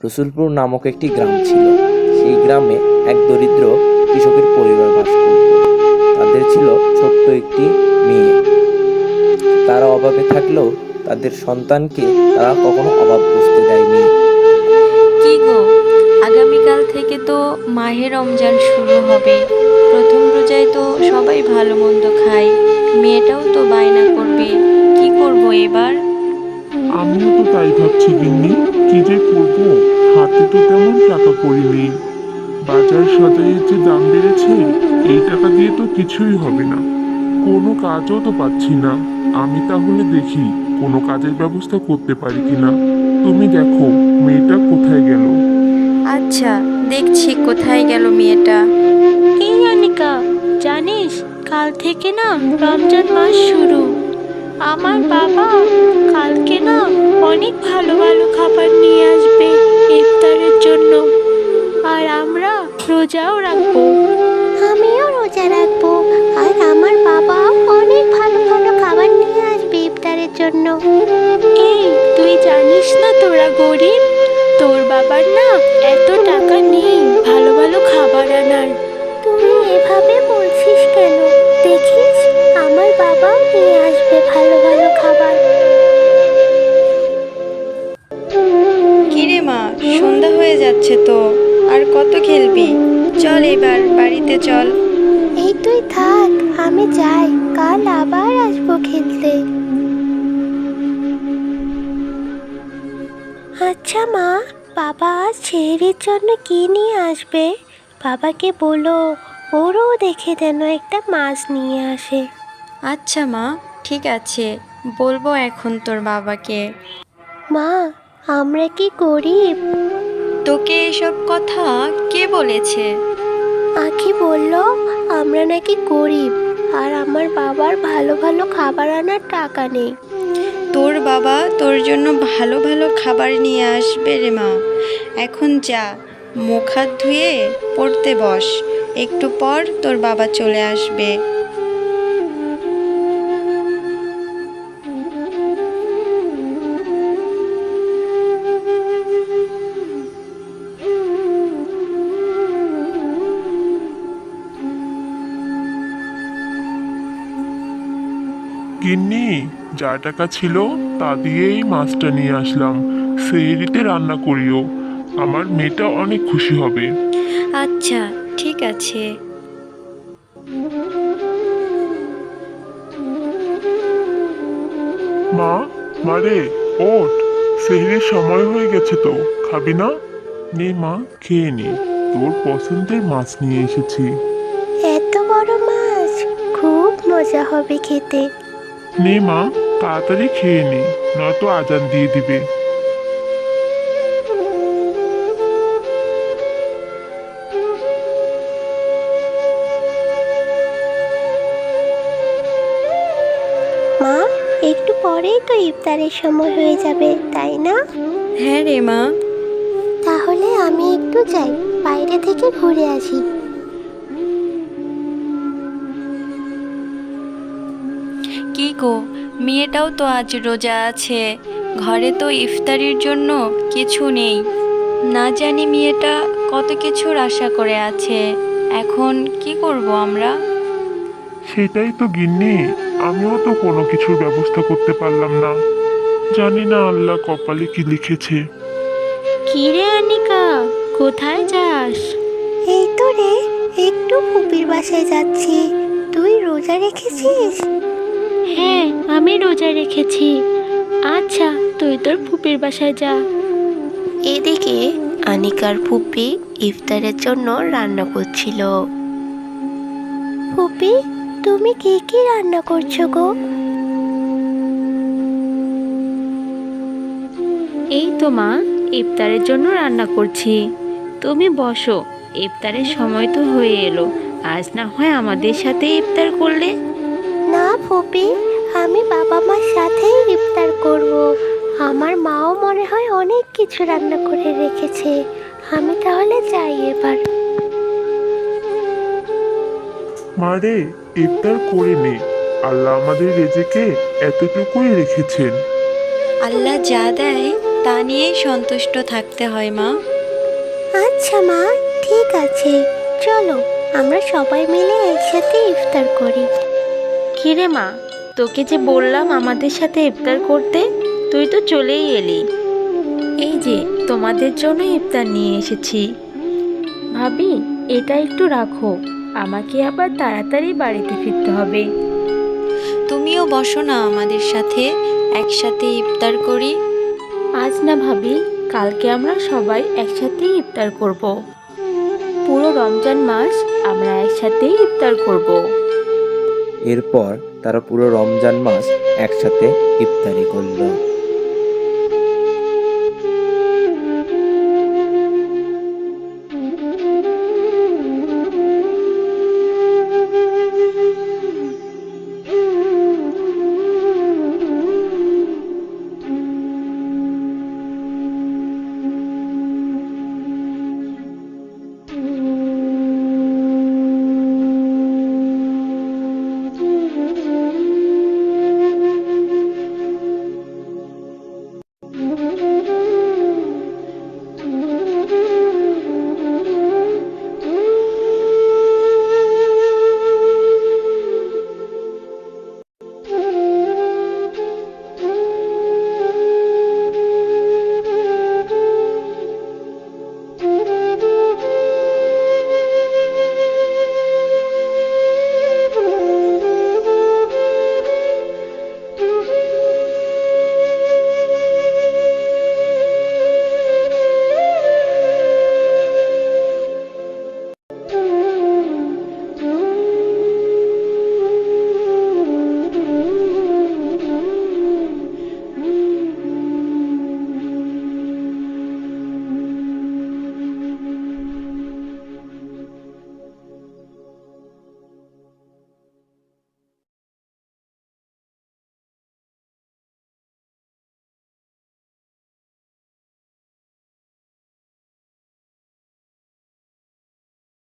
রসুলপুর নামক একটি গ্রাম ছিল। সেই গ্রামে এক দরিদ্র কৃষকের পরিবার বাস করত। তাদের ছিল ছোট্ট একটি মেয়ে। তারা অভাবে থাকলেও তাদের সন্তানকে তারা কখনো অভাব বুঝতে দেয়নি। কি গো, আগামীকাল থেকে তো মাহে রমজান শুরু হবে। প্রথম রোজায় তো সবাই ভালো মন্দ খায়, মেয়েটাও তো বায়না করবে। কি করব এবার? আমিও তো তাই ভাবছি গিন্নি, কি যে করব। হাতে তো তেমন টাকা কড়ি নেই। বাজার সদাইয়ের যে দাম বেড়েছে, এই টাকা দিয়ে তো কিছুই হবে না। কোনো কাজও তো পাচ্ছি না। আমি তাহলে দেখি কোনো কাজের ব্যবস্থা করতে পারি কিনা। তুমি দেখো মেয়েটা কোথায় গেল। আচ্ছা, দেখছি কোথায় গেল মেয়েটা। এই অনিকা, জানিস কাল থেকে না রমজান মাস শুরু। আমার বাবা কালকে না অনেক ভালো ভালো খাবার নিয়ে আসবে ইফতারের জন্য। আর আমরা রোজাও রাখবো। আমিও রোজা রাখবো। আর আমার বাবা অনেক ভালো ভালো খাবার নিয়ে আসবে ইফতারের জন্য। এই তুই জানিস না তোরা গরিব, তোর বাবার না এত টাকা নেই ভালো ভালো খাবার আনার। তুই এভাবে বলছিস কেন? দেখিস আমার বাবাও নিয়ে আসবে ভালো ভালো খাবার। কিরে মা, সন্ধ্যা হয়ে যাচ্ছে তো, আর কত খেলবি? চল এবার বাড়িতে চল। এই তুই থাক, আমি যাই, কাল আবার আসবো খেলতে। আচ্ছা মা, বাবা আজ ছেড়ির জন্য কি নিয়ে আসবে? বাবাকে বলো ওরও দেখে যেন একটা মাছ নিয়ে আসে। আচ্ছা মা, ঠিক আছে, বলবো এখন তোর বাবাকে। মা, আমরা কি গরিব? তোকে এসব কথা কে বলেছে? আখি বলল আমরা নাকি গরিব, আর আমার বাবার ভালো ভালো খাবার আনার টাকা নেই। তোর বাবা তোর জন্য ভালো ভালো খাবার নিয়ে আসবে রে মা। এখন যা, মুখ হাত ধুয়ে পড়তে বস, একটু পর তোর বাবা চলে আসবে। গিন্নি, যা টাকা ছিল তা দিয়েই মাছটা নিয়ে আসলাম। সেহরিতে রান্না করিও, আমার মেয়েটা অনেক খুশি হবে। আচ্ছা, ঠিক আছে। মা, মারে, ওঠ, সেহরির সময় হয়ে গেছে তো, খাবি না? নে মা, খেয়ে নে, তোর পছন্দের মাছ নিয়ে এসেছি। এত বড় মাছ, খুব মজা হবে খেতে। নে মা, তাড়াতাড়ি খেয়ে নে, নয়তো আজান দিয়ে দিবে। মা, একটু পরেই তো ইফতারের সময় হয়ে যাবে, তাই না? হ্যাঁ রে মা। তাহলে আমি একটু যাই, বাইরে থেকে ঘুরে আসি। কি গো, মেয়েটাও তো আজ রোজা আছে, ঘরে তো ইফতারির জন্য কিছু নেই। না জানি মেয়েটা কত কিছুর আশা করে আছে, এখন কি করব আমরা? সেটাই তো গিন্নি, আমিও তো কোনো কিছুর ব্যবস্থা করতে পারলাম না। জানি না আল্লাহ কপালে কি লিখেছে। কি রে অনিকা, কোথায় যাস? এই তো রে, একটু ফুপির বাসায় যাচ্ছি। তুই রোজা রেখেছিস? হ্যাঁ, আমি রোজা রেখেছি। আচ্ছা, তুই তোর ফুপির বাসায় যা। এদিকে আনিকার ফুপি ইফতারের জন্য রান্না করছিল। ফুপি, তুমি কি কি রান্না করছো গো? এই তো মা, ইফতারের জন্য রান্না করছি। তুমি বসো, ইফতারের সময় তো হয়ে এলো। আজ না হয় আমাদের সাথে ইফতার করলে। না ফুপি, আমি বাবা মার সাথেই ইফতার করব। আমার মাও মনে হয় অনেক কিছু রান্না করে রেখেছে। আমি তাহলে যাই এবার। মারে, ইফতার করে নে, আল্লাহ আমাদের রেজেকে এতটুকুই রেখেছেন। আল্লাহ যা দেয় তা নিয়েই সন্তুষ্ট থাকতে হয় মা। আচ্ছা মা, ঠিক আছে, চলো আমরা সবাই মিলে একসাথে ইফতার করি। কিরে মা, তোকে যে বললাম আমাদের সাথে ইফতার করতে, তুই তো চলেই এলি। এই যে তোমাদের জন্য ইফতার নিয়ে এসেছি। ভাবি, এটা একটু রাখো, আমাকে আবার তাড়াতাড়ি বাড়িতে ফিরতে হবে। তুমিও বসো না আমাদের সাথে, একসাথে ইফতার করি। আজ না ভাবি, কালকে আমরা সবাই একসাথেই ইফতার করব। পুরো রমজান মাস আমরা একসাথেই ইফতার করব। এরপর তারা পুরো রমজান মাস একসাথে ইফতারি করলো।